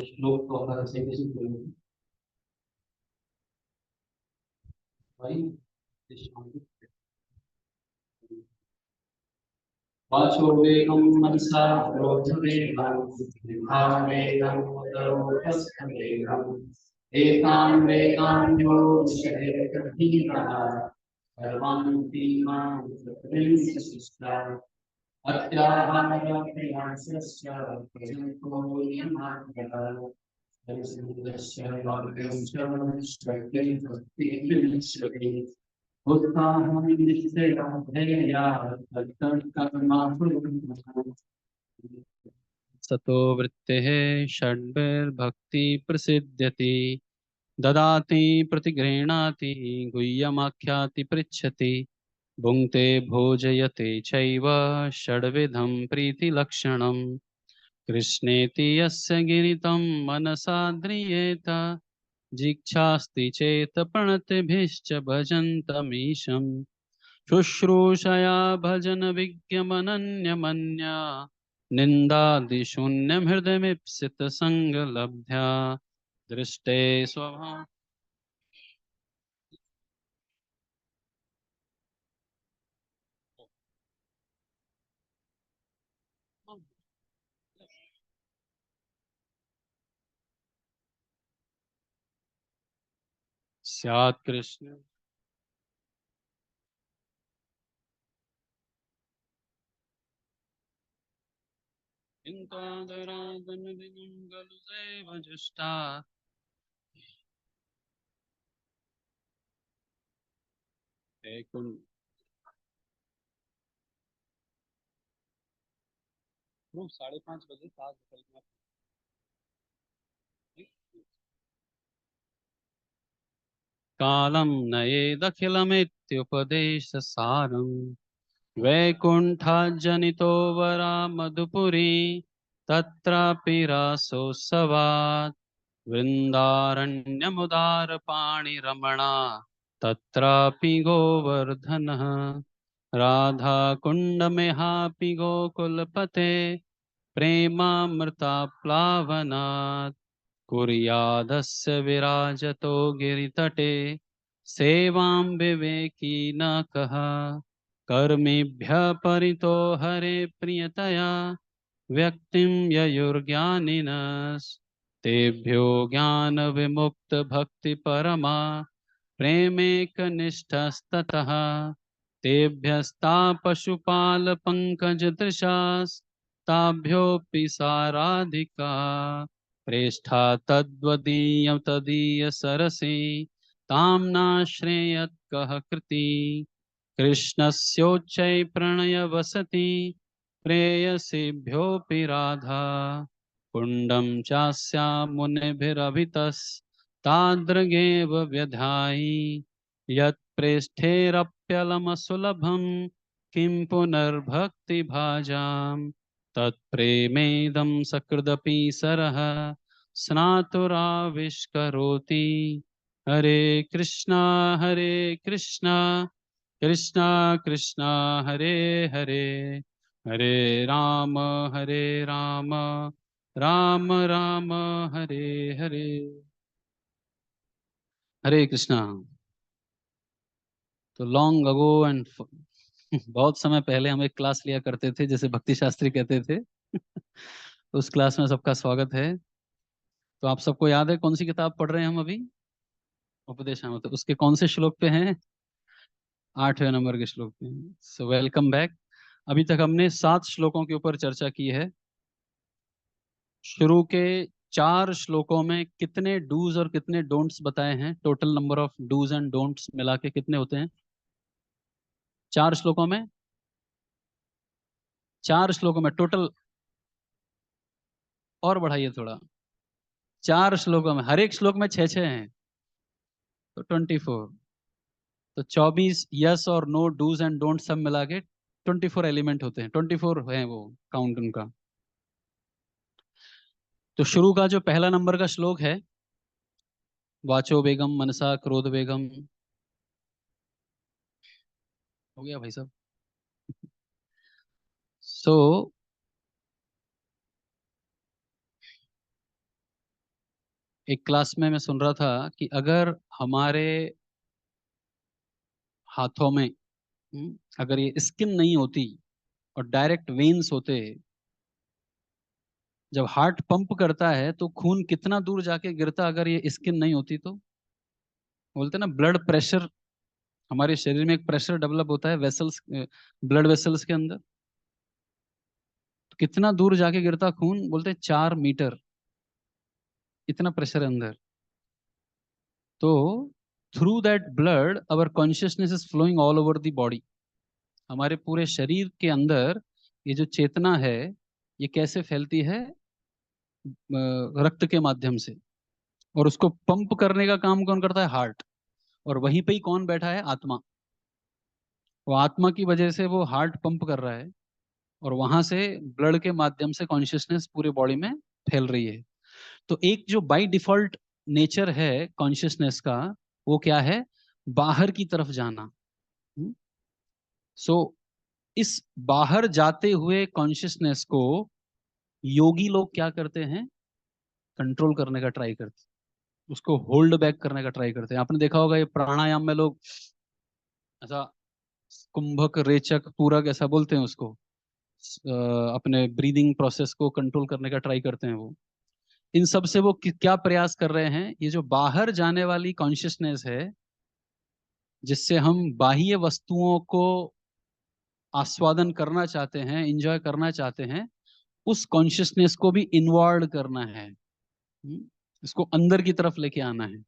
श्लोक को अगर से किसी को भाई वाचो वेगं मनसा क्रोधवेगं भावेगं उदरोपस्थवेगं एतां वेगान्यो विषयेकधीरः सर्वान्ति मां प्रकृतिशिष्टा अत्याहारप्रियांशस्य प्रजन्तो यमाग्रह दर्शनस्य वाक्यंश श्रद्धेभक्तिर्विश्वते उत्साहं निश्चयं धेया तत्कर्मासु सतो वृत्तेः षड्भिर्भक्ति प्रसिद्ध्यति ददाति प्रतिगृह्णाति गुह्यमाख्याति पृच्छति भुङ्क्ते भोजयते चैव षड्विधं प्रीतिलक्षणम् कृष्णेति यस्य गिरितं मनसा ध्रियेत जिच्छास्ति चेत् प्रणतिभिश्च भजन्तमीशम् शुश्रूषया भजन विज्ञमनन्यमन्या निन्दादिशून्यहृदयमीप्सित संगलब्ध्या दृष्टे स्वभाव स्यात् कृष्ण चिन्ताधराधनदिमङ्गलसेव जुष्टा कुंड 5:30 बजे सात निकलना कालं नयेदखिलमित्युपदेशसारम् वैकुण्ठाज्जनितो वरा मधुपुरी तत्रापि रासोत्सवात् वृन्दारण्यमुदारपाणिरमणा तत्रापि गोवर्धनः राधाकुण्डमिहापि गोकुलपते प्रेमामृताप्लावनात् कुर्यादस्य विराजतो गिरितटे सेवां विवेकी न कः कर्मेभ्यः परितो हरे प्रियतया व्यक्तिं ययुर्ज्ञानिनस्तेभ्यो ज्ञानविमुक्तभक्तिपरमा प्रेमेकनिष्ठस्ततः तेभ्यस्ता पशुपालपङ्कजदृशास्ताभ्योऽपि साराधिका प्रेष्ठा तद्वदीयं तदीयसरसि तां नाश्रयेत् कः कृती कृष्णस्योच्चै प्रणयवसति प्रेयसीभ्योऽपि राधा कुण्डं चास्या मुनिभिरभितस्तादृगेव व्यधायि यत्प्रेष्ठेरप्यलमसुलभं किं पुनर्भक्तिभाजाम् तत्प्रेमेदं सकृदपि सरः स्नातुराविष्करोति हरे कृष्णा कृष्णा कृष्णा हरे हरे हरे राम राम राम हरे हरे हरे कृष्णा। तो लॉन्ग अगो एंड बहुत समय पहले हम एक क्लास लिया करते थे जिसे भक्ति शास्त्री कहते थे तो उस क्लास में सबका स्वागत है। तो आप सबको याद है कौन सी किताब पढ़ रहे हैं हम अभी? उपदेशामृत। उसके कौन से श्लोक पे हैं? 8वें नंबर के श्लोक पे। So welcome back. अभी तक हमने 7 श्लोकों के ऊपर चर्चा की है। शुरू के 4 श्लोकों में कितने डूज और कितने डोंट्स बताए हैं? Total number of dos and don'ts मिला के कितने होते हैं 4 श्लोकों में? 4 श्लोकों में टोटल, और बढ़ाइए थोड़ा, 4 श्लोकों में हर एक श्लोक में 6 हैं तो 24। तो 24 यस और नो डूज एंड डोंट सब मिला के 24 एलिमेंट होते हैं, 24 है वो काउंट उनका। तो शुरू का जो पहला नंबर का श्लोक है, वाचो बेगम मनसा क्रोध बेगम, हो गया भाई साहब। सो एक क्लास में मैं सुन रहा था कि अगर हमारे हाथों में अगर ये स्किन नहीं होती और डायरेक्ट वेन्स होते, जब हार्ट पंप करता है तो खून कितना दूर जाके गिरता अगर ये स्किन नहीं होती तो। बोलते ना ब्लड प्रेशर, हमारे शरीर में एक प्रेशर डेवलप होता है वेसल्स, ब्लड वेसल्स के अंदर। तो कितना दूर जाके गिरता खून, बोलते हैं 4 मीटर, इतना प्रेशर है अंदर। तो through that blood our consciousness is flowing all over the body. हमारे पूरे शरीर के अंदर ये जो चेतना है, ये कैसे फैलती है? रक्त के माध्यम से। और उसको पंप करने का काम कौन करता है? हार्ट। और वहीं पे ही कौन बैठा है? आत्मा। वो आत्मा की वजह से वो हार्ट पंप कर रहा है, और वहां से ब्लड के माध्यम से कॉन्शियसनेस पूरे बॉडी में फैल रही है। तो एक जो बाय डिफॉल्ट नेचर है कॉन्शियसनेस का, वो क्या है? बाहर की तरफ जाना। सो इस बाहर जाते हुए कॉन्शियसनेस को योगी लोग क्या करते हैं? कंट्रोल करने का ट्राई करते हैं, उसको होल्ड बैक करने का ट्राई करते हैं। आपने देखा होगा ये प्राणायाम में लोग ऐसा कुंभक रेचक पूरक ऐसा बोलते हैं उसको, अपने ब्रीदिंग प्रोसेस को कंट्रोल करने का ट्राई करते हैं वो। इन सब से वो क्या प्रयास कर रहे हैं? ये जो बाहर जाने वाली कॉन्शियसनेस है, जिससे हम बाह्य वस्तुओं को आस्वादन करना चाहते हैं, इंजॉय करना चाहते हैं, उस कॉन्शियसनेस को भी इन्वॉल्व करना है। इसको अंदर की तरफ लेके आना है।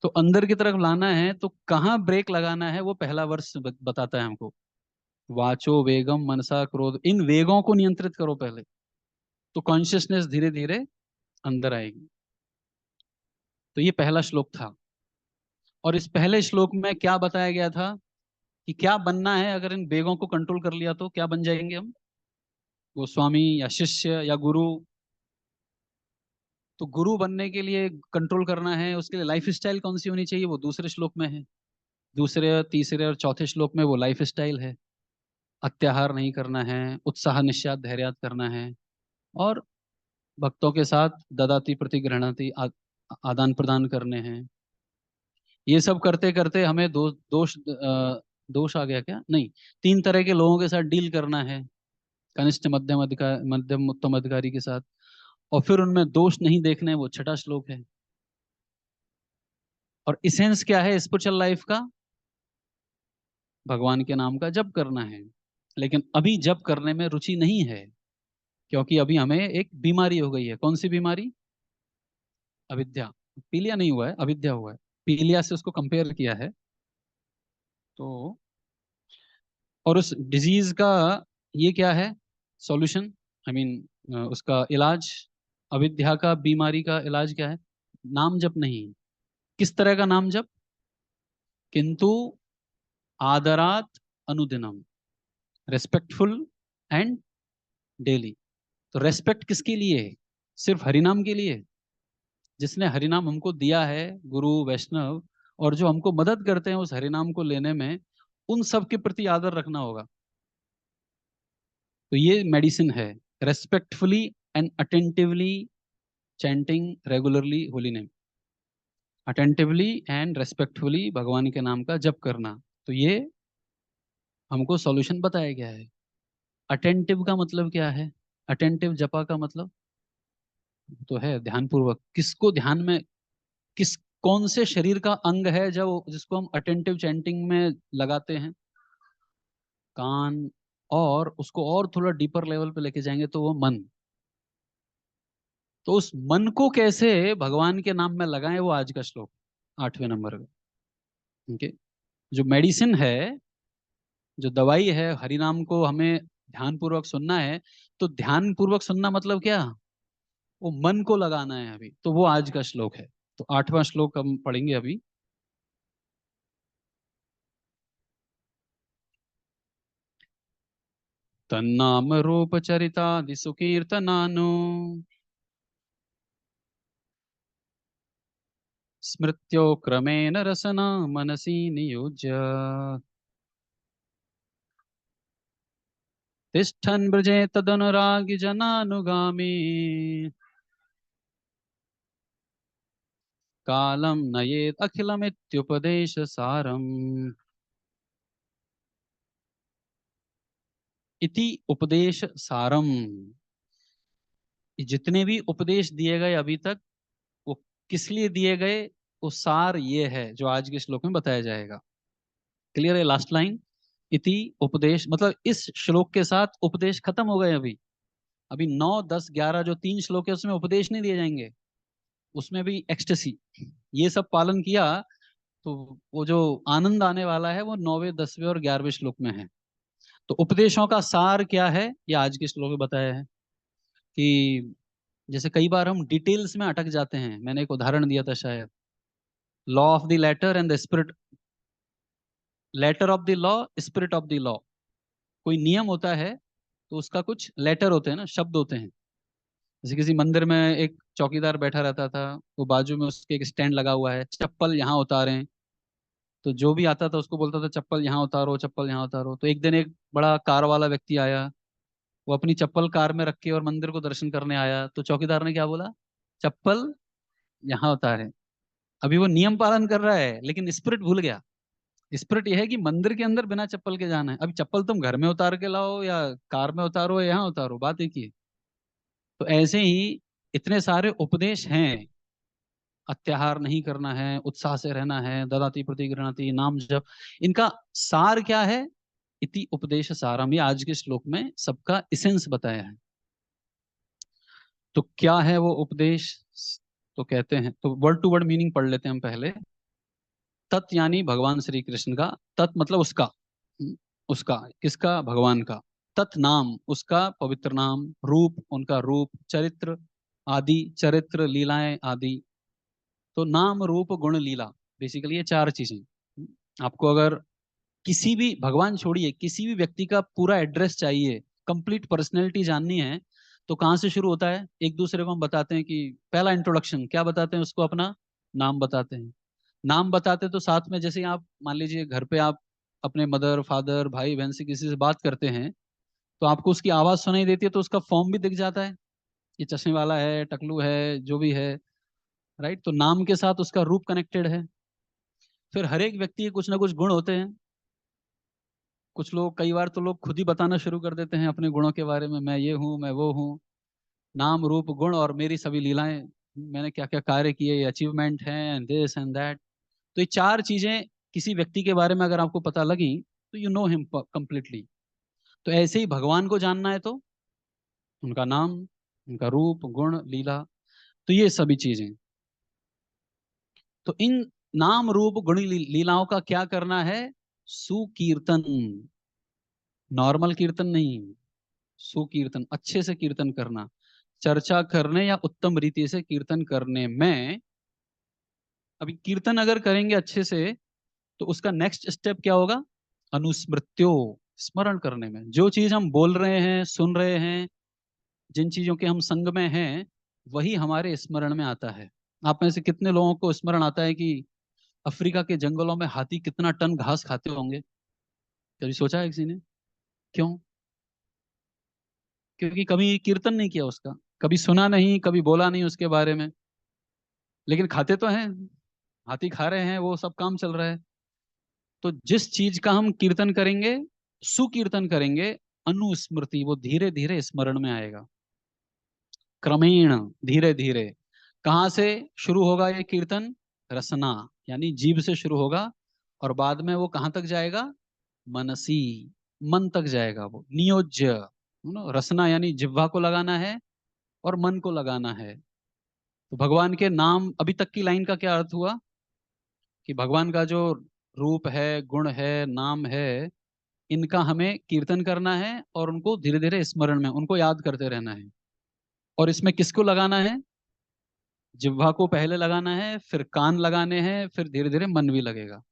तो अंदर की तरफ लाना है तो कहाँ ब्रेक लगाना है, वो पहला वर्ष बताता है हमको। वाचो वेगम मनसा क्रोध, इन वेगों को नियंत्रित करो पहले, तो कॉन्शियसनेस धीरे धीरे अंदर आएगी। तो ये पहला श्लोक था। और इस पहले श्लोक में क्या बताया गया था कि क्या बनना है? अगर इन वेगों को कंट्रोल कर लिया तो क्या बन जाएंगे हम? गोस्वामी या शिष्य या गुरु। तो गुरु बनने के लिए कंट्रोल करना है, उसके लिए लाइफ स्टाइल कौन सी होनी चाहिए? वो दूसरे श्लोक में है। दूसरे, तीसरे और चौथे श्लोक में वो लाइफ स्टाइल है। अत्याहार नहीं करना है, उत्साह निश्चात धैर्यात करना है, और भक्तों के साथ ददाति प्रतिगृहणाति आदान प्रदान करने हैं। ये सब करते करते हमें दोष आ गया क्या? नहीं, 3 तरह के लोगों के साथ डील करना है। कनिष्ठ मध्यम अधिकार, मध्यम उत्तम अधिकारी के साथ। और फिर उनमें दोष नहीं देखने, वो छठा श्लोक है। और इसेंस क्या है स्पिरिचुअल लाइफ का? भगवान के नाम का जप करना है। लेकिन अभी जप करने में रुचि नहीं है, क्योंकि अभी हमें एक बीमारी हो गई है। कौन सी बीमारी? अविद्या। पीलिया नहीं हुआ है, अविद्या हुआ है। पीलिया से उसको कंपेयर किया है। तो और उस डिजीज का ये क्या है सॉल्यूशन? आई मीन उसका इलाज, अविद्या का बीमारी का इलाज क्या है? नाम जप नहीं। किस तरह का नाम जप? किंतु आदरात अनुदिनम, रेस्पेक्टफुल एंड डेली। तो रेस्पेक्ट किसके लिए है? सिर्फ हरिनाम के लिए? जिसने हरिनाम हमको दिया है, गुरु वैष्णव, और जो हमको मदद करते हैं उस हरिनाम को लेने में, उन सब के प्रति आदर रखना होगा। तो ये मेडिसिन है, respectfully and attentively chanting regularly holy name. Attentively and respectfully भगवान के नाम का जप करना। तो ये हमको सॉल्यूशन बताया गया है। अटेंटिव का मतलब क्या है? अटेंटिव जपा का मतलब तो है ध्यान पूर्वक। किसको ध्यान में, किस कौन से शरीर का अंग है जो जिसको हम अटेंटिव चैंटिंग में लगाते हैं? कान। और उसको और थोड़ा डीपर लेवल पे लेके जाएंगे तो वो मन। तो उस मन को कैसे भगवान के नाम में लगाएं, वो आज का श्लोक 8वें नंबर का। ठीक है। जो मेडिसिन है, जो दवाई है, हरि नाम को हमें ध्यान पूर्वक सुनना है। तो ध्यान पूर्वक सुनना मतलब क्या? वो मन को लगाना है अभी, तो वो आज का श्लोक है। तो 8वां श्लोक हम पढ़ेंगे अभी। तन्नाम रूप चरितादि सुकीर्तनानु स्मृत्यो क्रमेण रसना मनसि नियुज्य तिष्ठन् ब्रजे तदनुरागी जनानुगामी कालं नयेत् अखिलमित्युपदेश सारम् इति उपदेश सारम। जितने भी उपदेश दिए गए अभी तक वो किस लिए दिए गए, वो सार ये है जो आज के श्लोक में बताया जाएगा। क्लियर है लास्ट लाइन? इति उपदेश मतलब इस श्लोक के साथ उपदेश खत्म हो गए। अभी अभी 9 10 11 जो 3 श्लोक है उसमें उपदेश नहीं दिए जाएंगे, उसमें भी एक्सटेसी ये सब पालन किया तो वो जो आनंद आने वाला है वो 9वें 10वें और 11वें श्लोक में है। तो उपदेशों का सार क्या है ये आज के श्लोक में बताया है कि जैसे कई बार हम डिटेल्स में अटक जाते हैं। मैंने एक उदाहरण दिया था शायद, law of the letter and the spirit, letter of the law, spirit of the law. कोई नियम होता है तो उसका कुछ लेटर होते हैं ना, शब्द होते हैं। जैसे किसी मंदिर में एक चौकीदार बैठा रहता था, वो बाजू में उसके एक स्टैंड लगा हुआ है, चप्पल यहाँ उतारें। तो जो भी आता था उसको बोलता था चप्पल यहाँ उतारो, चप्पल यहाँ उतारो। तो एक दिन एक बड़ा कार वाला व्यक्ति आया, वो अपनी चप्पल कार में रख के और मंदिर को दर्शन करने आया। तो चौकीदार ने क्या बोला? चप्पल यहाँ उतारे। अभी वो नियम पालन कर रहा है लेकिन स्पिरिट भूल गया। स्पिरिट यह है कि मंदिर के अंदर बिना चप्पल के जाना है। अभी चप्पल तुम घर में उतार के लाओ या कार में उतारो या यहाँ उतारो, बात एक ही है। तो ऐसे ही इतने सारे उपदेश हैं। अत्याहार नहीं करना है, उत्साह से रहना है, ददाति प्रतिगृह्णाति, नाम जप, इनका सार क्या है? इति उपदेश सारम, ये आज के श्लोक में सबका इसेंस बताया है। तो क्या है वो उपदेश? तो कहते हैं, तो वर्ड टू वर्ड मीनिंग पढ़ लेते हैं हम पहले। तत् यानी भगवान श्री कृष्ण का, तत् मतलब उसका, उसका किसका? भगवान का। तत् नाम उसका पवित्र नाम, रूप उनका रूप, चरित्र आदि, चरित्र लीलाएं आदि। तो नाम रूप गुण लीला, बेसिकली ये 4 चीजें। आपको अगर किसी भी, भगवान छोड़िए, किसी भी व्यक्ति का पूरा एड्रेस चाहिए, कंप्लीट पर्सनैलिटी जाननी है, तो कहाँ से शुरू होता है? एक दूसरे को हम बताते हैं कि पहला इंट्रोडक्शन क्या बताते हैं उसको? अपना नाम बताते हैं। नाम बताते तो साथ में, जैसे आप मान लीजिए घर पे आप अपने मदर फादर भाई बहन से किसी से बात करते हैं तो आपको उसकी आवाज सुनाई देती है, तो उसका फॉर्म भी दिख जाता है, ये चश्मे वाला है, टकलू है, जो भी है। राइट? तो नाम के साथ उसका रूप कनेक्टेड है। फिर हर एक व्यक्ति के कुछ ना कुछ गुण होते हैं। कुछ लोग, कई बार तो लोग खुद ही बताना शुरू कर देते हैं अपने गुणों के बारे में, मैं ये हूँ, मैं वो हूँ। नाम रूप गुण और मेरी सभी लीलाएं, मैंने क्या क्या कार्य किए, ये अचीवमेंट है, एंड दिस एंड दैट। तो ये 4 चीजें किसी व्यक्ति के बारे में अगर आपको पता लगी तो यू नो हिम कंप्लीटली। तो ऐसे ही भगवान को जानना है तो उनका नाम, उनका रूप गुण लीला, तो ये सभी चीजें। तो इन नाम रूप गुण लीलाओं का क्या करना है? सुकीर्तन, नॉर्मल कीर्तन नहीं, सुकीर्तन, अच्छे से कीर्तन करना। चर्चा करने या उत्तम रीति से कीर्तन करने में, अभी कीर्तन अगर करेंगे अच्छे से तो उसका नेक्स्ट स्टेप क्या होगा? अनुस्मृत्यो, स्मरण करने में। जो चीज हम बोल रहे हैं, सुन रहे हैं, जिन चीजों के हम संग में हैं, वही हमारे स्मरण में आता है। आप में से कितने लोगों को स्मरण आता है कि अफ्रीका के जंगलों में हाथी कितना टन घास खाते होंगे? कभी सोचा है किसी ने? क्यों? क्योंकि कभी कीर्तन नहीं किया उसका, कभी सुना नहीं, कभी बोला नहीं उसके बारे में, लेकिन खाते तो हैं। हाथी खा रहे हैं, वो सब काम चल रहा है। तो जिस चीज का हम कीर्तन करेंगे, सुकीर्तन करेंगे, अनुस्मृति, वो धीरे धीरे स्मरण में आएगा, क्रमेण, धीरे धीरे। कहाँ से शुरू होगा ये कीर्तन? रसना, यानी जीभ से शुरू होगा, और बाद में वो कहाँ तक जाएगा? मनसी, मन तक जाएगा। वो नियोज्य, रसना यानी जिह्वा को लगाना है और मन को लगाना है। तो भगवान के नाम, अभी तक की लाइन का क्या अर्थ हुआ? कि भगवान का जो रूप है, गुण है, नाम है, इनका हमें कीर्तन करना है और उनको धीरे धीरे स्मरण में, उनको याद करते रहना है। और इसमें किसको लगाना है? जिह्वा को पहले लगाना है, फिर कान लगाने हैं, फिर धीरे धीरे मन भी लगेगा।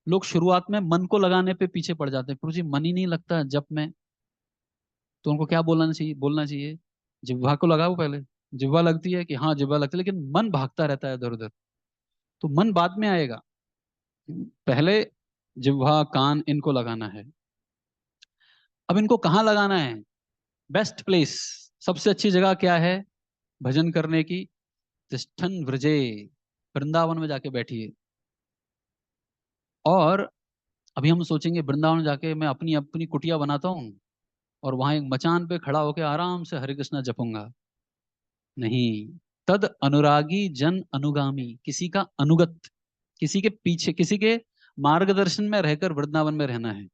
लोग शुरुआत में मन को लगाने पे पीछे पड़ जाते हैं, प्रभु जी मन ही नहीं लगता जप में। तो उनको क्या बोलना चाहिए। जिह्वा को लगाओ पहले। जिह्वा लगती है कि हाँ जिह्वा लगती है, लेकिन मन भागता रहता है इधर उधर, तो मन बाद में आएगा। पहले जिह्वा कान इनको लगाना है। अब इनको कहाँ लगाना है? बेस्ट प्लेस, सबसे अच्छी जगह क्या है भजन करने की? तिष्ठन व्रजे, वृंदावन में जाके बैठिए। और अभी हम सोचेंगे वृंदावन जाके मैं अपनी अपनी कुटिया बनाता हूँ और वहां एक मचान पे खड़ा होकर आराम से हरे कृष्णा जपूंगा। नहीं। तद अनुरागी जन अनुगामी, किसी का अनुगत, किसी के पीछे, किसी के मार्गदर्शन में रहकर वृंदावन में रहना है।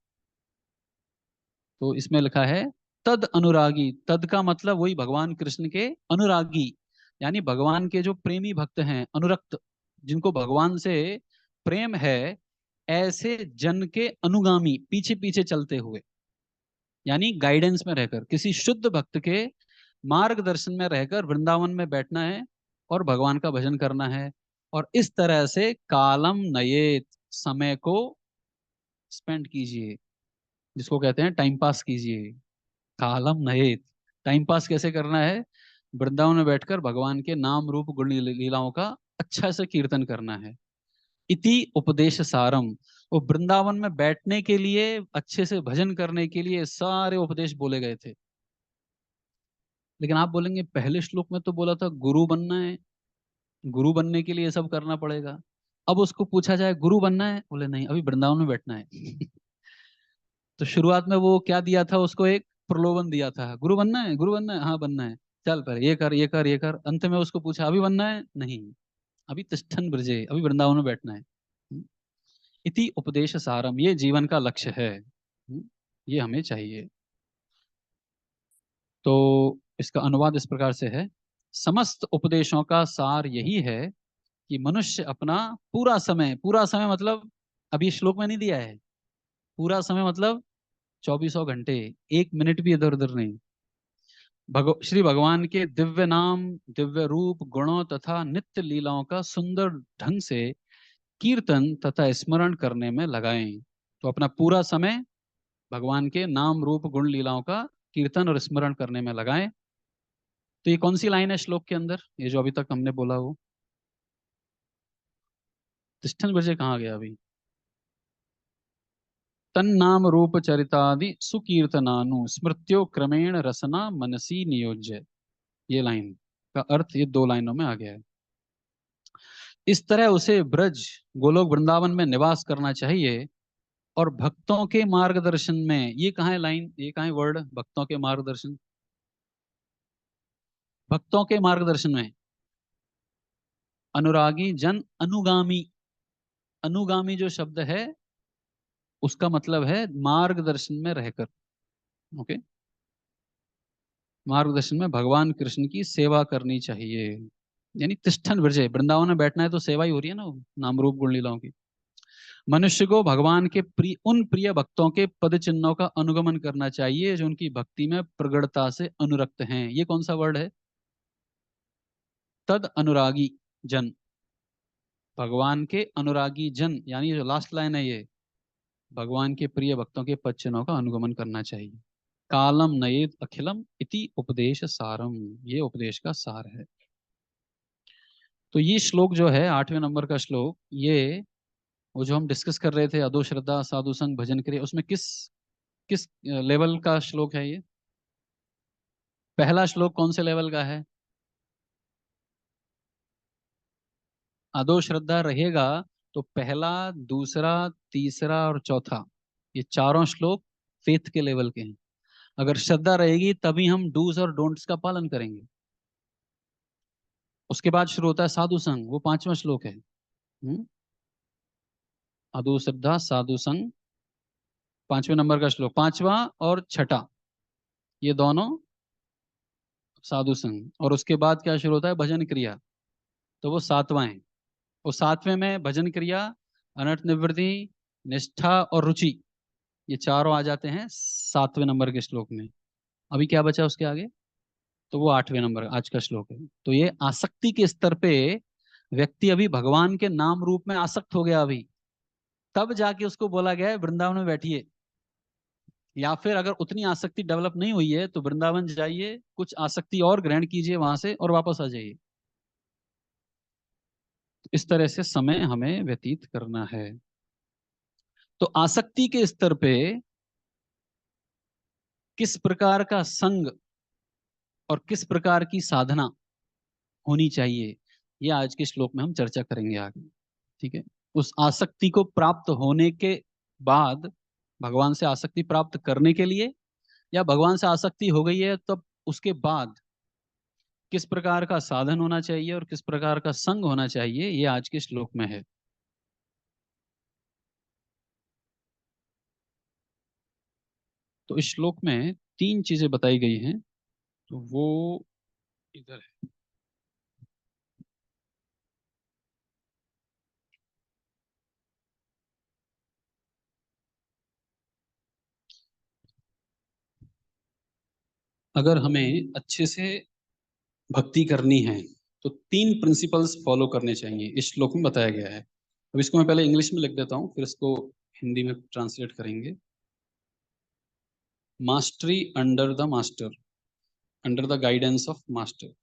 तो इसमें लिखा है तद अनुरागी। तद का मतलब वही भगवान कृष्ण के अनुरागी, यानी भगवान के जो प्रेमी भक्त हैं, अनुरक्त, जिनको भगवान से प्रेम है, ऐसे जन के अनुगामी, पीछे पीछे चलते हुए, यानी गाइडेंस में रहकर, किसी शुद्ध भक्त के मार्गदर्शन में रहकर वृंदावन में बैठना है और भगवान का भजन करना है। और इस तरह से कालम नयेत, समय को स्पेंड कीजिए, जिसको कहते हैं टाइम पास कीजिए। कालम नयेत, टाइम पास कैसे करना है? वृंदावन में बैठकर भगवान के नाम रूप गुण लीलाओं का अच्छा से कीर्तन करना है। इति उपदेश सारम, वो वृंदावन में बैठने के लिए, अच्छे से भजन करने के लिए सारे उपदेश बोले गए थे। लेकिन आप बोलेंगे पहले श्लोक में तो बोला था गुरु बनना है, गुरु बनने के लिए ये सब करना पड़ेगा। अब उसको पूछा जाए गुरु बनना है, बोले नहीं, अभी वृंदावन में बैठना है। तो शुरुआत में वो क्या दिया था उसको, एक प्रलोभन दिया था, गुरु बनना है, गुरु बनना है, हाँ बनना है, चल पर ये कर ये कर ये कर। अंत में उसको पूछा अभी बनना है, नहीं, अभी तिष्ठन ब्रजे, अभी वृंदावन में बैठना है। इति उपदेश सारम, ये जीवन का लक्ष्य है। ये हमें चाहिए। तो इसका अनुवाद इस प्रकार से है, समस्त उपदेशों का सार यही है कि मनुष्य अपना पूरा समय, पूरा समय मतलब अभी श्लोक में नहीं दिया है, पूरा समय मतलब 2400 घंटे, एक मिनट भी इधर उधर नहीं, श्री भगवान के दिव्य नाम, दिव्य रूप, गुणों तथा नित्य लीलाओं का सुंदर ढंग से कीर्तन तथा स्मरण करने में लगाएं। तो अपना पूरा समय भगवान के नाम रूप गुण लीलाओं का कीर्तन और स्मरण करने में लगाएं। तो ये कौन सी लाइन है श्लोक के अंदर, ये जो अभी तक हमने बोला वो? तिष्ठन बजे कहाँ गया अभी? तन्नाम रूप चरितादि सुकीर्तनानु स्मृत्यो क्रमेण रसना मनसी नियोज्य, ये लाइन का अर्थ ये दो लाइनों में आ गया है। इस तरह उसे ब्रज, गोलोक वृंदावन में निवास करना चाहिए और भक्तों के मार्गदर्शन में, ये कहाँ है लाइन, ये कहाँ है वर्ड, भक्तों के मार्गदर्शन, भक्तों के मार्गदर्शन में अनुरागी जन अनुगामी, अनुगामी जो शब्द है उसका मतलब है मार्गदर्शन में रहकर। ओके, मार्गदर्शन में भगवान कृष्ण की सेवा करनी चाहिए, यानी तिष्ठन ब्रजे, वृंदावन में बैठना है तो सेवा ही हो रही है ना नाम रूप गुण लीलाओं की। मनुष्य को भगवान के उन प्रिय भक्तों के पद चिन्हों का अनुगमन करना चाहिए जो उनकी भक्ति में प्रगड़ता से अनुरक्त हैं। ये कौन सा वर्ड है? तद अनुरागी जन, भगवान के अनुरागी जन, यानी जो लास्ट लाइन है ये, भगवान के प्रिय भक्तों के पद चिन्हों का अनुगमन करना चाहिए। कालम नयेत अखिलम इति उपदेश सारम, ये उपदेश का सार है। तो ये श्लोक जो है 8वें नंबर का श्लोक, ये वो जो हम डिस्कस कर रहे थे अदो श्रद्धा साधु संग भजन करे, उसमें किस किस लेवल का श्लोक है ये? पहला श्लोक कौन से लेवल का है? अदो श्रद्धा रहेगा तो पहला, दूसरा, तीसरा और चौथा, ये चारों श्लोक फेथ के लेवल के हैं। अगर श्रद्धा रहेगी तभी हम डूज और डोंट्स का पालन करेंगे। उसके बाद शुरू होता है साधु संग, वो 5वां श्लोक है। अदो श्रद्धा साधु संग, 5वें नंबर का श्लोक, पांचवा और छठा, ये दोनों साधु संग। और उसके बाद क्या शुरू होता है? भजन क्रिया, तो वो 7वां है। वो 7वें में भजन क्रिया, अनर्थ निवृत्ति, निष्ठा और रुचि, ये चारों आ जाते हैं 7वें नंबर के श्लोक में। अभी क्या बचा उसके आगे? तो वो 8वें नंबर आज का श्लोक है। तो ये आसक्ति के स्तर पे व्यक्ति अभी भगवान के नाम रूप में आसक्त हो गया, अभी तब जाके उसको बोला गया है वृंदावन में बैठिए। या फिर अगर उतनी आसक्ति डेवलप नहीं हुई है तो वृंदावन जाइए, कुछ आसक्ति और ग्रहण कीजिए वहां से और वापस आ जाइए। इस तरह से समय हमें व्यतीत करना है। तो आसक्ति के स्तर पे किस प्रकार का संग और किस प्रकार की साधना होनी चाहिए, ये आज के श्लोक में हम चर्चा करेंगे आगे। ठीक है। उस आसक्ति को प्राप्त होने के बाद, भगवान से आसक्ति प्राप्त करने के लिए, या भगवान से आसक्ति हो गई है तब उसके बाद किस प्रकार का साधन होना चाहिए और किस प्रकार का संग होना चाहिए, ये आज के श्लोक में है। तो इस श्लोक में तीन चीजें बताई गई हैं। तो वो इधर है। अगर हमें अच्छे से भक्ति करनी है तो तीन प्रिंसिपल्स फॉलो करने चाहिए, इस श्लोक में बताया गया है। अब इसको मैं पहले इंग्लिश में लिख देता हूँ, फिर इसको हिंदी में ट्रांसलेट करेंगे। Mastery under the master, under the guidance of master.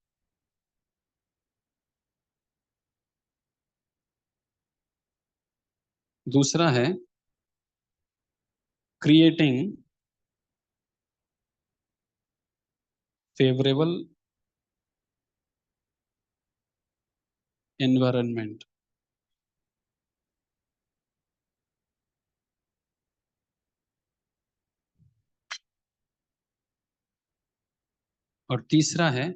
दूसरा है क्रिएटिंग फेवरेबल एनवायरनमेंट। और तीसरा है